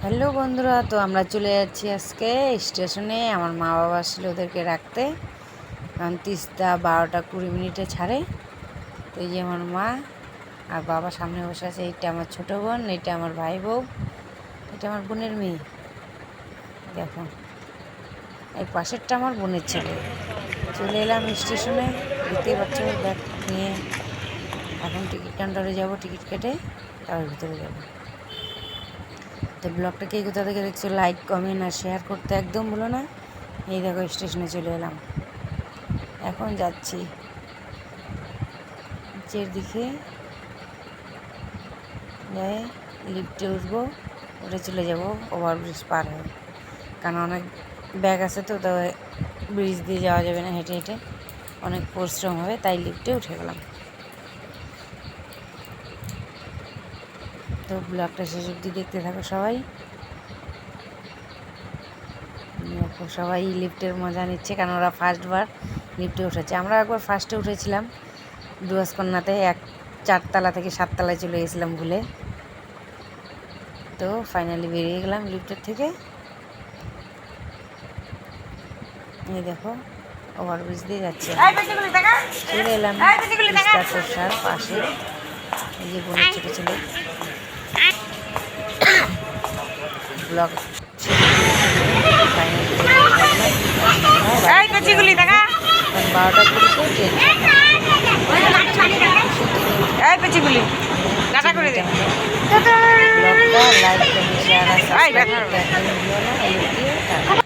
Hello বন্ধুরা, তো আমরা চলে যাচ্ছি আজকে স্টেশনে। আমার মা বাবা আসলে ওদেরকে রাখতে, কারণ তিস্তা 12টা 20 মিনিটে ছাড়ে। তো এই যে আমার মা আর বাবা সামনে বসে আছে। এইটা আমার ছোটো বোন, এইটা আমার ভাই বউ, এটা আমার বোনের মেয়ে। দেখো, এই পাশেরটা আমার বোনের ছেলে। চলে এলাম স্টেশনে, দেখতেই পাচ্ছ ব্যাগ নিয়ে। এখন টিকিট কাউন্টারে যাব, টিকিট কেটে তার ভিতরে যাবো। তো ব্লগটা কে কোথা থেকে দেখছো, লাইক কমেন্ট আর শেয়ার করতে একদম ভুলো না। এই দেখো স্টেশনে চলে এলাম, এখন যাচ্ছি নিচের দিকে, যাই লিফটে উঠবো, উঠে চলে যাব ওভারব্রিজ পার হয়ে। কারণ অনেক ব্যাগ আছে, তো ব্রিজ দিয়ে যাওয়া যাবে না, হেঁটে হেঁটে অনেক পরিশ্রম হবে, তাই লিফটে উঠে গেলাম। তো ব্লগটা শেষ অবধি দেখতে থাকো সবাই। দেখো সবাই লিফটের মজা নিচ্ছে, কারণ ওরা ফার্স্টবার লিফটে উঠেছে। আমরা একবার ফার্স্টে উঠেছিলাম ডুয়ার্সকন্যাতে, 4 তলা থেকে 7 তলায় চলে গেছিলাম ভুলে। তো ফাইনালি বেরিয়ে গেলাম লিফটের থেকে। এই দেখো ওভারব্রিজ দিয়ে যাচ্ছে, চলে এলাম তিস্তা তোষার পাশে। এই যে বোনের ছোটো ছেলে। ব্লগ ফাইনালি 12টা 20 ট্রেন। ব্লগটা লাইক কমেন্ট শেয়ার আর সাবস্ক্রাইব করতে একদম ভুলো না।